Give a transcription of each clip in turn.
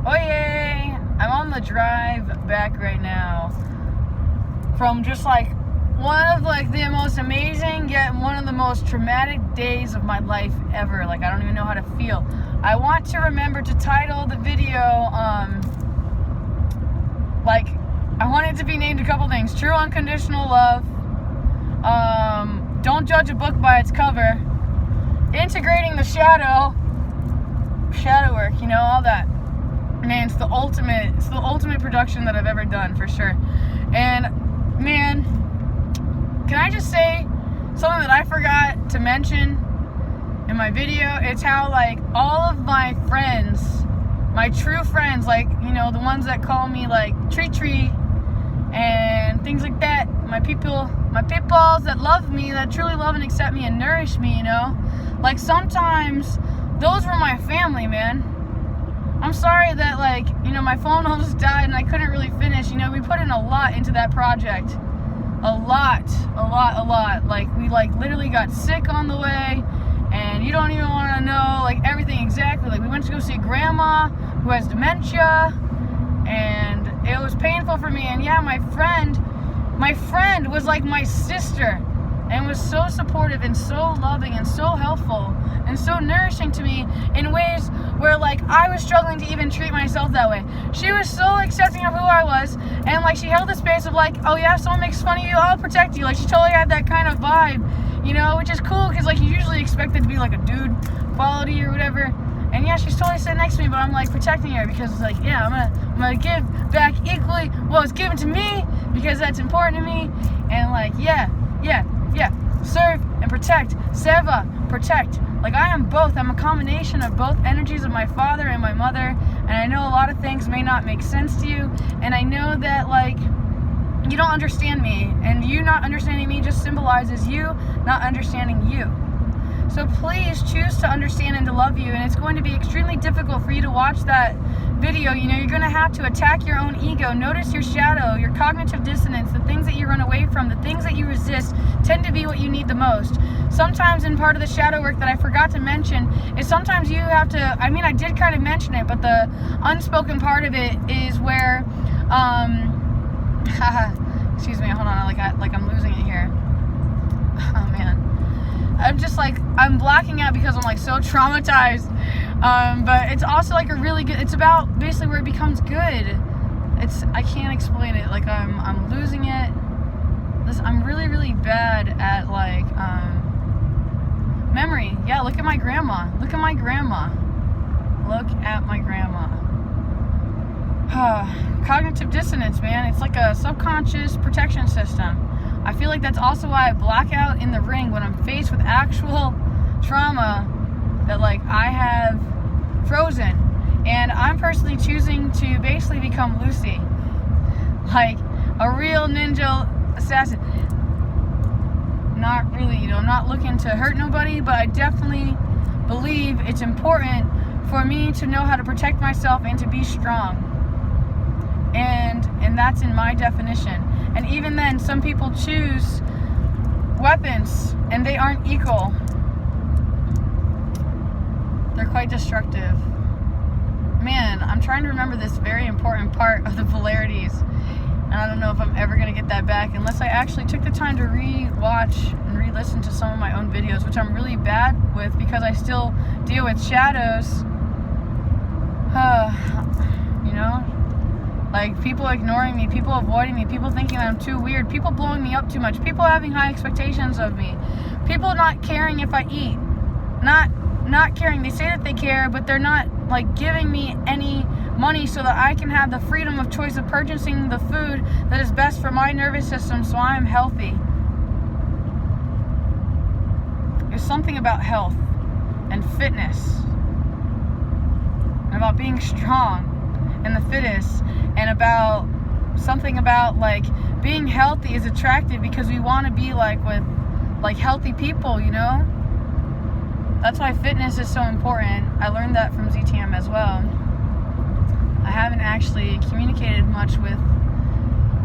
Oye! I'm on the drive back right now from just like one of like the most amazing yet one of the most traumatic days of my life ever. Like I don't even know how to feel. I want to remember to title the video like I want it to be named a couple things. True Unconditional Love. Don't judge a book by its cover. Integrating the shadow work, you know, all that. Man, it's the ultimate production that I've ever done, for sure. And man, can I just say something that I forgot to mention in my video? It's how like all of my friends, my true friends, like, you know, the ones that call me like Tree and things like that, my peoples that love me, that truly love and accept me and nourish me, you know, like sometimes those were my family, man. I'm sorry that, like, you know, my phone almost died and I couldn't really finish. You know, we put in a lot into that project. A lot. Like, we, like, literally got sick on the way, and you don't even want to know, like, everything exactly. Like, we went to go see Grandma, who has dementia, and it was painful for me. And, yeah, my friend was like my sister, and was so supportive and so loving and so helpful and so nourishing to me in ways where, like, I was struggling to even treat myself that way. She was so accepting of who I was, and, like, she held the space of, like, oh yeah, if someone makes fun of you, I'll protect you. Like, she totally had that kind of vibe, you know, which is cool, because, like, you usually expect it to be, like, a dude quality or whatever. And, yeah, she's totally sitting next to me, but I'm, like, protecting her, because it's like, yeah, I'm gonna give back equally what was given to me, because that's important to me. And, like, yeah, serve and protect. Seva, protect. Like, I am both. I'm a combination of both energies of my father and my mother. And I know a lot of things may not make sense to you. And I know that, like, you don't understand me. And you not understanding me just symbolizes you not understanding you. So please choose to understand and to love you. And it's going to be extremely difficult for you to watch that video. You know, you're going to have to attack your own ego, notice your shadow, your cognitive dissonance, the things that you run away from, the things that you resist tend to be what you need the most. Sometimes in part of the shadow work that I forgot to mention is sometimes you have to, I mean, I did kind of mention it, but the unspoken part of it is where, excuse me, hold on, like I'm losing it here. Oh man. I'm just like, I'm blacking out because I'm like so traumatized. But it's also like a really good, it's about basically where it becomes good. I can't explain it. Like I'm losing it. I'm really bad at like, memory. Yeah, look at my grandma. Look at my grandma. Cognitive dissonance, man. It's like a subconscious protection system. I feel like that's also why I black out in the ring when I'm faced with actual trauma that, like, I have frozen. And I'm personally choosing to basically become Lucy. Like, a real ninja assassin. Not really, you know, I'm not looking to hurt nobody, but I definitely believe it's important for me to know how to protect myself and to be strong. And that's in my definition. And even then, some people choose weapons and they aren't equal. They're quite destructive. Man, I'm trying to remember this very important part of the polarities. And I don't know if I'm ever going to get that back unless I actually took the time to re-watch and re-listen to some of my own videos, which I'm really bad with because I still deal with shadows. You know? Like, people ignoring me, people avoiding me, people thinking that I'm too weird, people blowing me up too much, people having high expectations of me, people not caring if I eat, not caring. They say that they care, but they're not, like, giving me any money so that I can have the freedom of choice of purchasing the food that is best for my nervous system so I am healthy. There's something about health and fitness and about being strong and the fittest, and about something about, like, being healthy is attractive because we want to be like with, like, healthy people, you know? That's why fitness is so important. I learned that from ZTM as well. I haven't actually communicated much with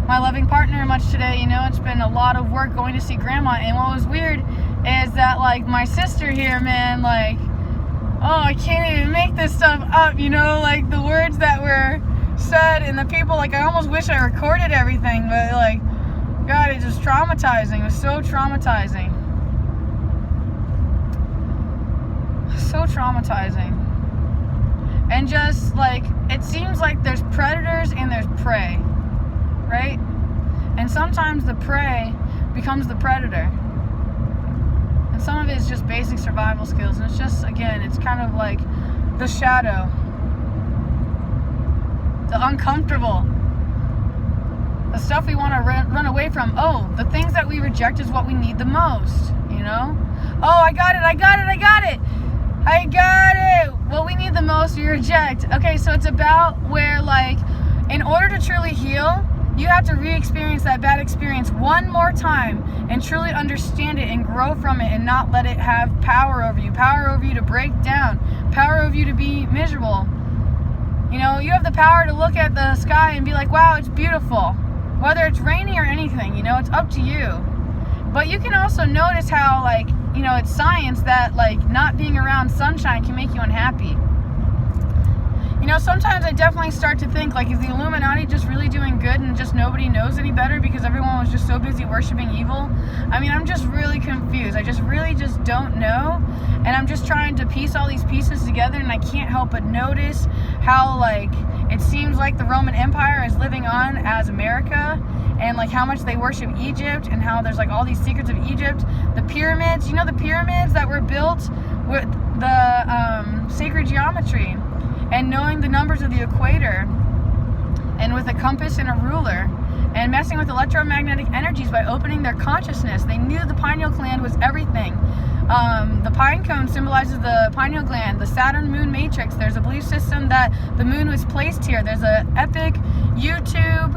my loving partner much today, you know? It's been a lot of work going to see Grandma, and what was weird is that, like, my sister here, man, like, oh, I can't even make this stuff up, you know, like, the words that were and the people, like, I almost wish I recorded everything, but, like, God, it's just traumatizing. It was so traumatizing. So traumatizing. And just, like, it seems like there's predators and there's prey, right? And sometimes the prey becomes the predator. And some of it is just basic survival skills. And it's just, again, it's kind of like the shadow. The uncomfortable. The stuff we want to run away from. Oh, the things that we reject is what we need the most, you know? Oh, I got it. What we need the most, we reject. Okay, so it's about where, like, in order to truly heal, you have to re-experience that bad experience one more time and truly understand it and grow from it and not let it have power over you to break down, power over you to be miserable. You know, you have the power to look at the sky and be like, wow, it's beautiful. Whether it's rainy or anything, you know, it's up to you. But you can also notice how, like, you know, it's science that, like, not being around sunshine can make you unhappy. You know, sometimes I definitely start to think, like, is the Illuminati just really doing good and just nobody knows any better because everyone was just so busy worshiping evil? I mean, I'm just really confused. I just really don't know. And I'm just trying to piece all these pieces together, and I can't help but notice how, like, it seems like the Roman Empire is living on as America, and, like, how much they worship Egypt, and how there's, like, all these secrets of Egypt. The pyramids, you know, the pyramids that were built with the sacred geometry, and knowing the numbers of the equator, and with a compass and a ruler, and messing with electromagnetic energies by opening their consciousness. They knew the pineal gland was everything. The pine cone symbolizes the pineal gland, the Saturn moon matrix. There's a belief system that the moon was placed here. There's an epic YouTube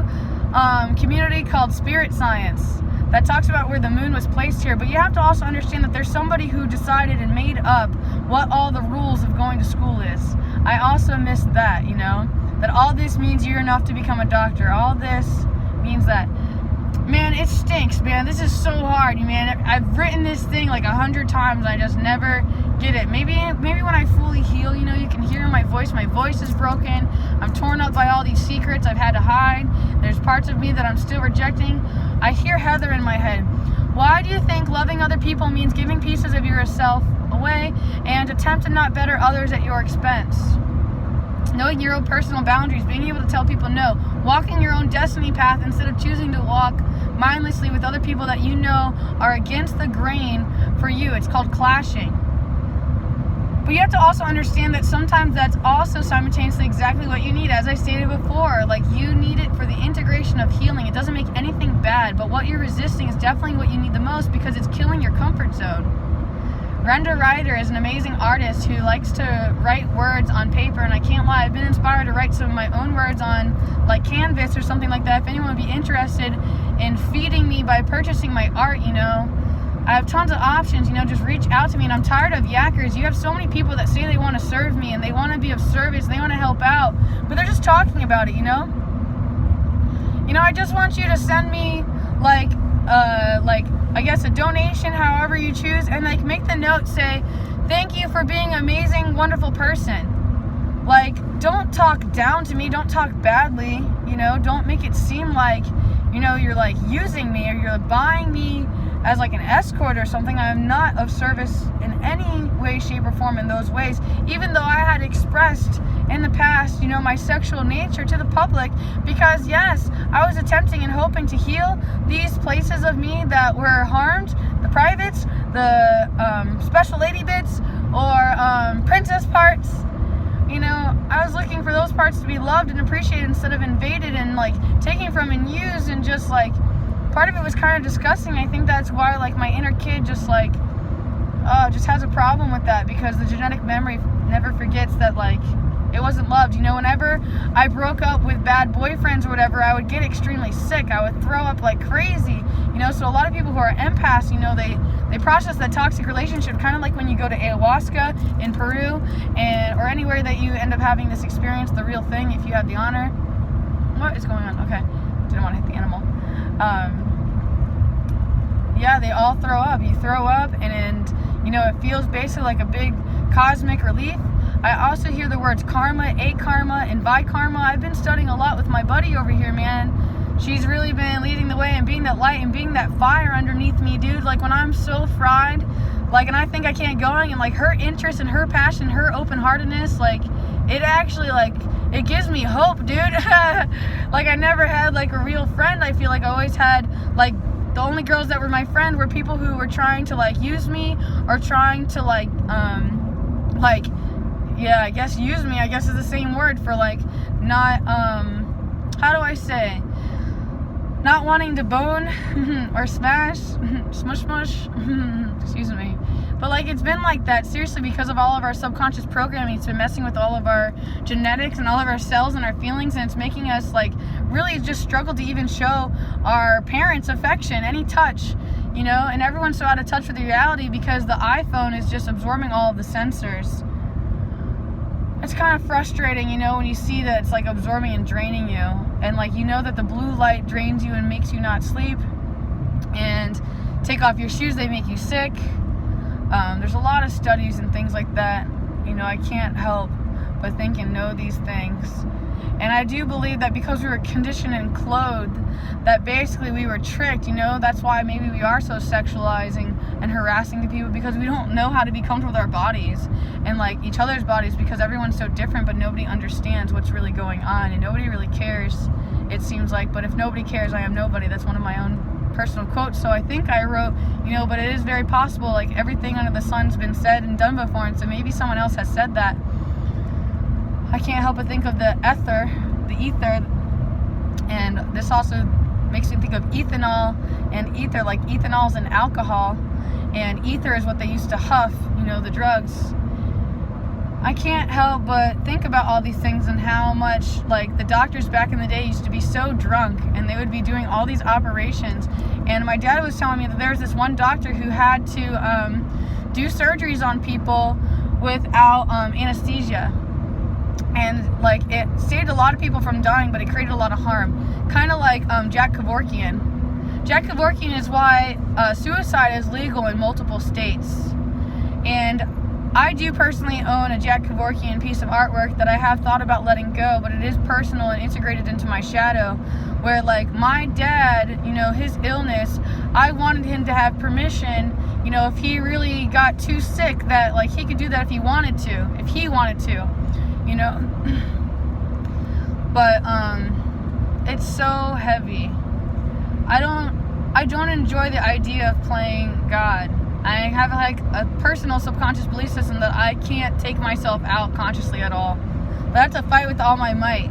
community called Spirit Science that talks about where the moon was placed here. But you have to also understand that there's somebody who decided and made up what all the rules of going to school is. I also missed that, you know, that all this means you're enough to become a doctor. All this means that. Man, it stinks, man. This is so hard, man. I've written this thing like 100 times and I just never get it. Maybe when I fully heal, you know, you can hear my voice. My voice is broken. I'm torn up by all these secrets I've had to hide. There's parts of me that I'm still rejecting. I hear Heather in my head. Why do you think loving other people means giving pieces of yourself away and attempt to not better others at your expense? Knowing your own personal boundaries, being able to tell people no, walking your own destiny path instead of choosing to walk mindlessly with other people that you know are against the grain for you. It's called clashing. But you have to also understand that sometimes that's also simultaneously exactly what you need. As I stated before, like, you need it for the integration of healing. It doesn't make anything bad, but what you're resisting is definitely what you need the most because it's killing your comfort zone. Brenda Ryder is an amazing artist who likes to write words on paper, and I can't lie, I've been inspired to write some of my own words on, like, canvas or something like that. If anyone would be interested in feeding me by purchasing my art, you know, I have tons of options, you know, just reach out to me. And I'm tired of yackers. You have so many people that say they want to serve me and they want to be of service, they want to help out, but they're just talking about it, you know? You know, I just want you to send me, like, I guess a donation, however you choose, and, like, make the note say, thank you for being an amazing, wonderful person. Like, don't talk down to me, don't talk badly, you know, don't make it seem like, you know, you're, like, using me or you're buying me as, like, an escort or something. I'm not of service in any way, shape, or form in those ways, even though I had expressed in the past, you know, my sexual nature to the public, because yes, I was attempting and hoping to heal these places of me that were harmed, the privates, the special lady bits, or princess parts. You know, I was looking for those parts to be loved and appreciated instead of invaded and, like, taken from and used, and just, like, part of it was kind of disgusting. I think that's why, like, my inner kid just, like, just has a problem with that, because the genetic memory never forgets that, like, it wasn't loved. You know, whenever I broke up with bad boyfriends or whatever, I would get extremely sick. I would throw up like crazy. You know, so a lot of people who are empaths, you know, they process that toxic relationship kind of like when you go to ayahuasca in Peru or anywhere that you end up having this experience, the real thing, if you have the honor. What is going on? Okay, didn't want to hit the animal. Yeah, they all throw up. You throw up and you know, it feels basically like a big cosmic relief. I also hear the words karma, akarma, and vikarma. I've been studying a lot with my buddy over here, man. She's really been leading the way and being that light and being that fire underneath me, dude. Like, when I'm so fried, like, and I think I can't going, and like her interest and her passion, her open-heartedness, like, it actually, like, it gives me hope, dude. Like, I never had like a real friend. I feel like I always had, like, the only girls that were my friend were people who were trying to like use me, or trying to like yeah, I guess use me, I guess is the same word for like not how do I say, not wanting to bone or smash, smush, excuse me. But like, it's been like that, seriously, because of all of our subconscious programming. It's been messing with all of our genetics and all of our cells and our feelings, and it's making us like really just struggle to even show our parents affection, any touch, you know. And everyone's so out of touch with the reality because the iPhone is just absorbing all of the sensors. It's kind of frustrating, you know, when you see that it's like absorbing and draining you, and like, you know that the blue light drains you and makes you not sleep, and take off your shoes, they make you sick. There's a lot of studies and things like that. You know, I can't help but think and know these things. And I do believe that because we were conditioned and clothed, that basically we were tricked, you know. That's why maybe we are so sexualizing and harassing the people, because we don't know how to be comfortable with our bodies and like each other's bodies, because everyone's so different, but nobody understands what's really going on, and nobody really cares, it seems like. But if nobody cares, I am nobody. That's one of my own personal quotes. So I think I wrote, you know, but it is very possible, like, everything under the sun's been said and done before, and so maybe someone else has said that. I can't help but think of the ether, and this also makes me think of ethanol and ether. Like, ethanol is an alcohol, and ether is what they used to huff, you know, the drugs. I can't help but think about all these things and how much, like, the doctors back in the day used to be so drunk, and they would be doing all these operations. And my dad was telling me that there was this one doctor who had to do surgeries on people without anesthesia. And like, it saved a lot of people from dying, but it created a lot of harm. Kind of like Jack Kevorkian. Jack Kevorkian is why suicide is legal in multiple states. And I do personally own a Jack Kevorkian piece of artwork that I have thought about letting go, but it is personal and integrated into my shadow, where like my dad, you know, his illness, I wanted him to have permission, you know, if he really got too sick, that like he could do that if he wanted to, you know. But it's so heavy. I don't enjoy the idea of playing God. I have like a personal subconscious belief system that I can't take myself out consciously at all. But I have to fight with all my might.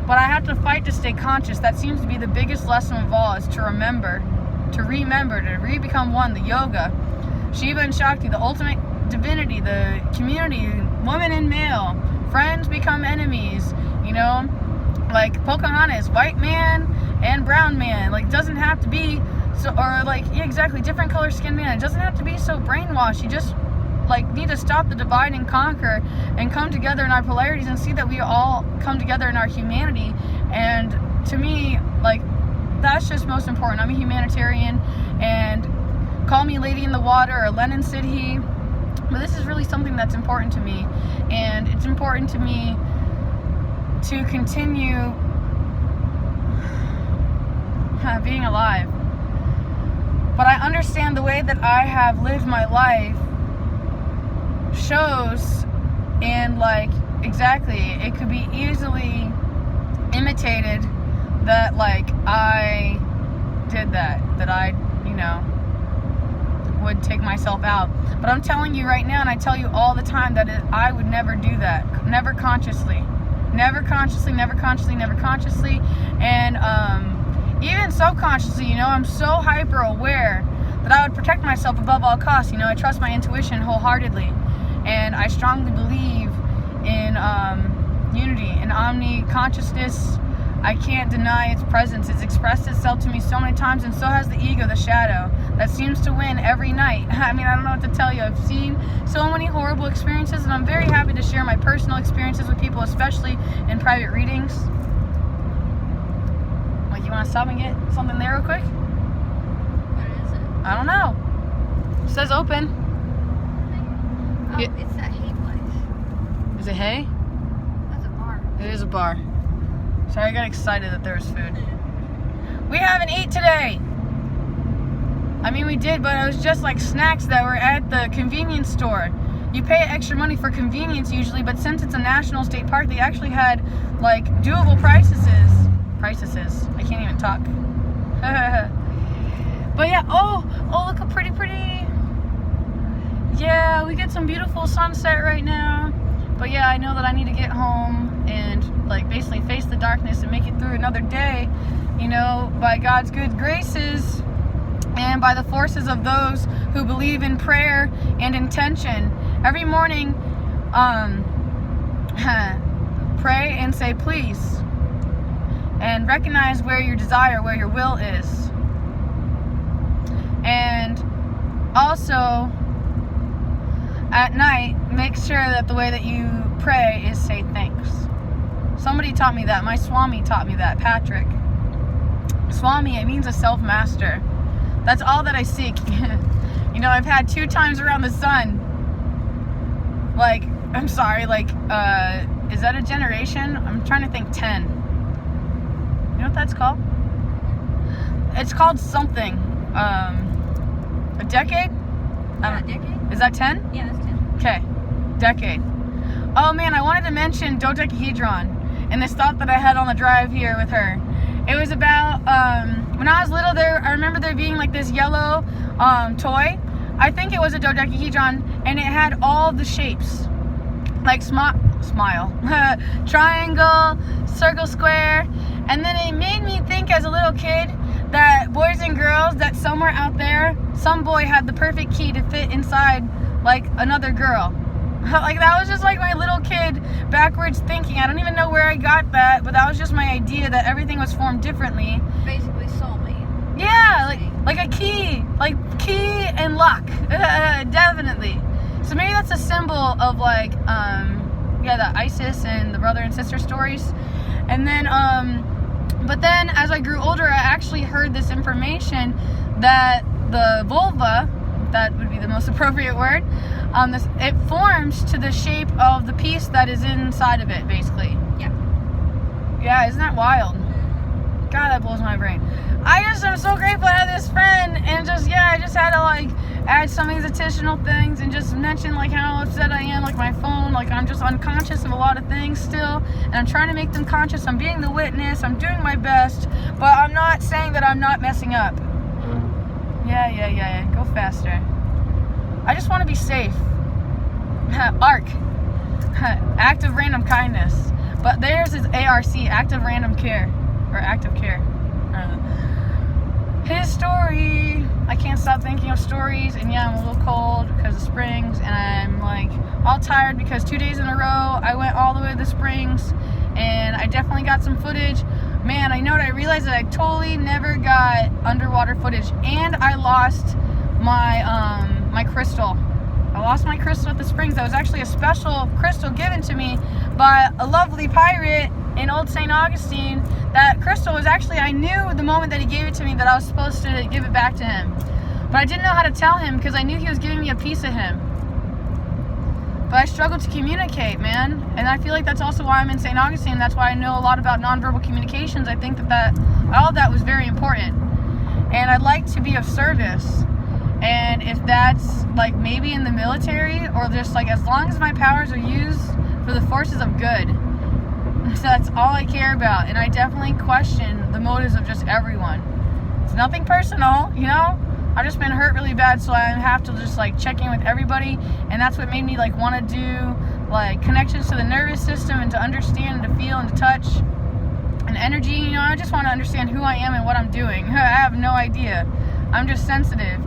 But I have to fight to stay conscious. That seems to be the biggest lesson of all, is to remember, to re-become one, the yoga. Shiva and Shakti, the ultimate divinity, the community, woman and male, friends become enemies, you know? Like Pocahontas, white man and brown man. Like, doesn't have to be so, or like, yeah, exactly, different color skin man. It doesn't have to be so brainwashed. You just like need to stop the divide and conquer and come together in our polarities and see that we all come together in our humanity. And to me, like, that's just most important. I'm a humanitarian, and call me Lady in the Water or Lenin Sidhi, but this is really something that's important to me. And it's important to me to continue being alive. But I understand the way that I have lived my life shows, and like, exactly, it could be easily imitated that like I did that I, you know, would take myself out. But I'm telling you right now, and I tell you all the time, that I would never do that. Never consciously. And even subconsciously, you know, I'm so hyper aware that I would protect myself above all costs. You know, I trust my intuition wholeheartedly, and I strongly believe in unity and omni-consciousness. I can't deny its presence. It's expressed itself to me so many times, and so has the ego, the shadow, that seems to win every night. I mean, I don't know what to tell you. I've seen so many horrible experiences, and I'm very happy to share my personal experiences with people, especially in private readings. Like, you want to stop and get something there real quick? What is it? I don't know. It says open. Oh, it's that hay place. Is Is it hay? That's a bar. It is a bar. Sorry, I got excited that there was food. We haven't eaten today. I mean, we did, but it was just like snacks that were at the convenience store. You pay extra money for convenience usually, but since it's a national state park, they actually had like doable prices. I can't even talk. But yeah, oh, look how pretty. Yeah, we get some beautiful sunset right now. But yeah, I know that I need to get home and like basically face the darkness and make it through another day, you know, by God's good graces and by the forces of those who believe in prayer and intention. Every morning, pray and say please, and recognize where your desire, where your will is. And also, at night, make sure that the way that you pray is say thanks. Somebody taught me that. My Swami taught me that, Patrick. Swami, it means a self-master. That's all that I seek. You know, I've had 2 times around the sun. Like, I'm sorry, like, is that a generation? I'm trying to think 10. You know what that's called? It's called something. A decade? Yeah, a decade? Is that 10? Yeah, that's 10. Okay, decade. Oh man, I wanted to mention dodecahedron and this thought that I had on the drive here with her. It was about, when I was little I remember there being like this yellow toy. I think it was a dodecahedron, and it had all the shapes. Like smile, triangle, circle, square. And then it made me think as a little kid that boys and girls, that somewhere out there, some boy had the perfect key to fit inside like another girl. Like that was just like my little kid backwards thinking. I don't even know where I got that, but that was just my idea that everything was formed differently. Basically soulmate. Yeah, like a key, like key and luck. Definitely. So maybe that's a symbol of like, yeah, the Isis and the brother and sister stories. And then, but then as I grew older, I actually heard this information that the vulva, that would be the most appropriate word, it forms to the shape of the piece that is inside of it, basically. Yeah. Yeah, isn't that wild? God, that blows my brain. I just am so grateful to have this friend, and just, yeah, I just had to like add some of these additional things and just mention like how upset I am, like my phone, like I'm just unconscious of a lot of things still, and I'm trying to make them conscious. I'm being the witness, I'm doing my best, but I'm not saying that I'm not messing up. Yeah, go faster. I just want to be safe. ARC, act of random kindness, but theirs is ARC, act of random care, or active care. His story, I can't stop thinking of stories, and yeah, I'm a little cold because of Springs, and I'm like all tired because 2 days in a row I went all the way to the Springs, and I definitely got some footage. Man, I know what I realized, that I totally never got underwater footage, and I lost my my crystal. I lost my crystal at the Springs. That was actually a special crystal given to me by a lovely pirate in Old St. Augustine. That crystal was actually, I knew the moment that he gave it to me that I was supposed to give it back to him. But I didn't know how to tell him because I knew he was giving me a piece of him. But I struggled to communicate, man. And I feel like that's also why I'm in St. Augustine. That's why I know a lot about nonverbal communications. I think that all of that was very important. And I'd like to be of service. And if that's like maybe in the military, or just like as long as my powers are used for the forces of good. So that's all I care about. And I definitely question the motives of just everyone. It's nothing personal, you know? I've just been hurt really bad, so I have to just like check in with everybody. And that's what made me like want to do like connections to the nervous system, and to understand and to feel and to touch and energy. You know, I just want to understand who I am and what I'm doing. I have no idea. I'm just sensitive.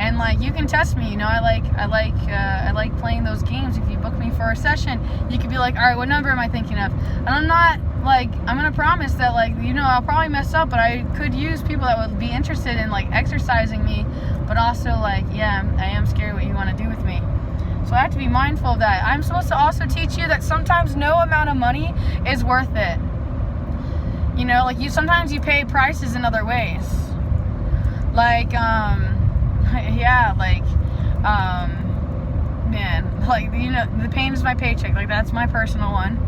And like, you can test me, you know, I like playing those games. If you book me for a session, you could be like, all right, what number am I thinking of? And I'm not like, I'm gonna promise that like, you know, I'll probably mess up, but I could use people that would be interested in like exercising me, but also like, yeah, I am scared what you want to do with me. So I have to be mindful of that. I'm supposed to also teach you that sometimes no amount of money is worth it. You know, like sometimes you pay prices in other ways. Like, yeah, like, man, like, you know, the pain is my paycheck. Like, that's my personal one.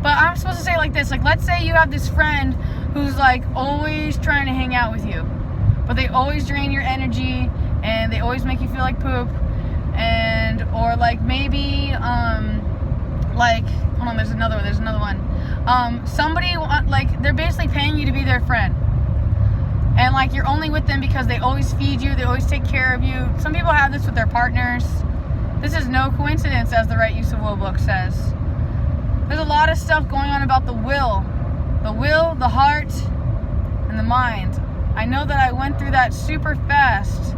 But I'm supposed to say it like this. Like, let's say you have this friend who's, like, always trying to hang out with you. But they always drain your energy, and they always make you feel like poop. And, or, like, maybe, like, hold on, there's another one. Somebody, like, they're basically paying you to be their friend. And, like, you're only with them because they always feed you, they always take care of you. Some people have this with their partners. This is no coincidence, as the Right Use of Will book says. There's a lot of stuff going on about the will, the heart, and the mind. I know that I went through that super fast,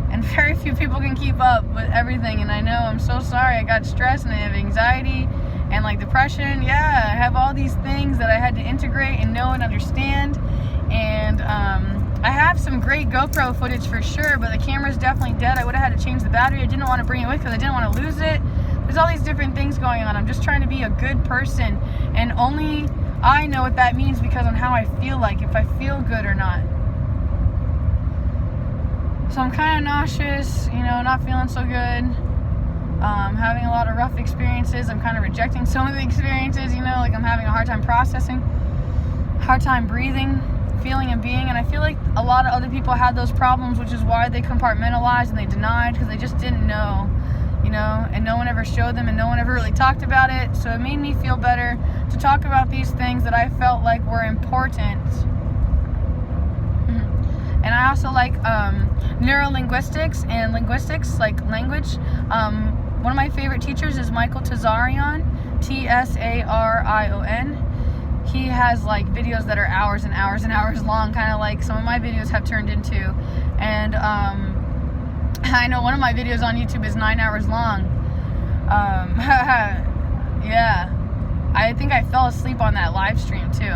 and very few people can keep up with everything. And I know, I'm so sorry. I got stressed, and I have anxiety, and like depression. Yeah, I have all these things that I had to integrate and know and understand. And I have some great GoPro footage for sure, but the camera's definitely dead. I would have had to change the battery. I didn't want to bring it with because I didn't want to lose it. There's all these different things going on. I'm just trying to be a good person, and only I know what that means because on how I feel, like if I feel good or not. So I'm kind of nauseous, you know, not feeling so good. Having a lot of rough experiences. I'm kind of rejecting some of the experiences, you know, like I'm having a hard time processing, hard time breathing, feeling and being. And I feel like a lot of other people had those problems, which is why they compartmentalized and they denied, because they just didn't know, you know, and no one ever showed them and no one ever really talked about it. So it made me feel better to talk about these things that I felt like were important. And I also like neurolinguistics and linguistics, like language. One of my favorite teachers is Michael Tsarion, Tsarion. He has like videos that are hours and hours and hours long, kind of like some of my videos have turned into. And I know one of my videos on YouTube is 9 hours long. Yeah, I think I fell asleep on that live stream too.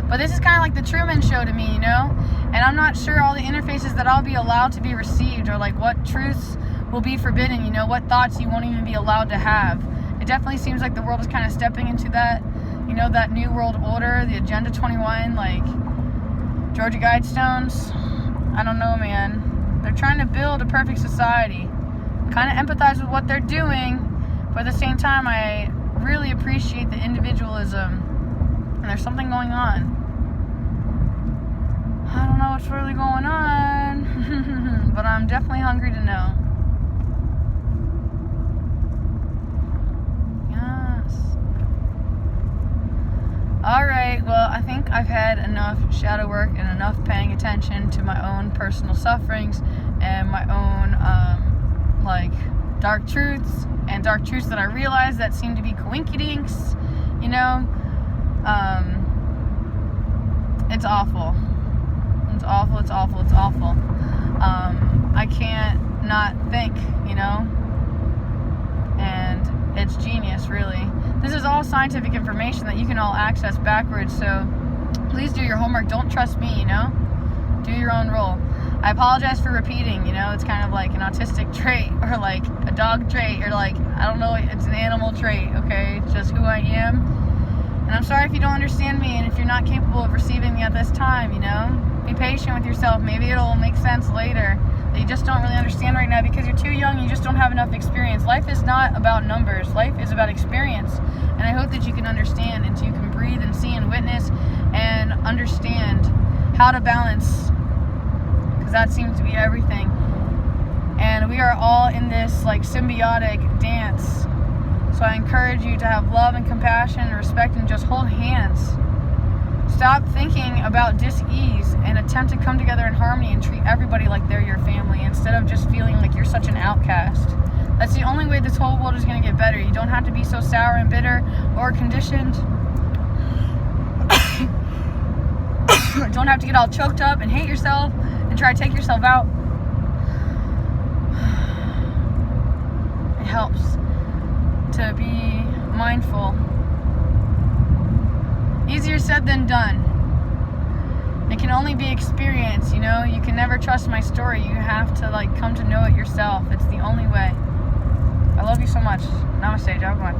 But this is kind of like the Truman Show to me, you know? And I'm not sure all the interfaces that I'll be allowed to be received, or like what truths will be forbidden, you know, what thoughts you won't even be allowed to have. It definitely seems like the world is kind of stepping into that, you know, that new world order, the Agenda 21, like Georgia Guidestones. I don't know, man. They're trying to build a perfect society. Kind of empathize with what they're doing, but at the same time, I really appreciate the individualism. And there's something going on. I don't know what's really going on, but I'm definitely hungry to know. Yes. Alright, well, I think I've had enough shadow work and enough paying attention to my own personal sufferings and my own, like, dark truths that I realize that seem to be coinkydinks, you know? It's awful. It's awful, it's awful, it's awful. I can't not think, you know? And it's genius, really. This is all scientific information that you can all access backwards, so please do your homework. Don't trust me, you know? Do your own role. I apologize for repeating, you know? It's kind of like an autistic trait, or like a dog trait, or like, I don't know, it's an animal trait, okay? It's just who I am. And I'm sorry if you don't understand me, and if you're not capable of receiving me at this time, you know? Be patient with yourself. Maybe it'll make sense later. That you just don't really understand right now because you're too young, you just don't have enough experience. Life is not about numbers. Life is about experience. And I hope that you can understand, and you can breathe and see and witness and understand how to balance, because that seems to be everything. And we are all in this like symbiotic dance. So I encourage you to have love and compassion and respect, and just hold hands. Stop thinking about dis-ease and attempt to come together in harmony and treat everybody like they're your family, instead of just feeling like you're such an outcast. That's the only way this whole world is going to get better. You don't have to be so sour and bitter or conditioned. You don't have to get all choked up and hate yourself and try to take yourself out. It helps to be mindful. Easier said than done. It can only be experienced, you know? You can never trust my story. You have to like come to know it yourself. It's the only way. I love you so much. Namaste, Jaguar.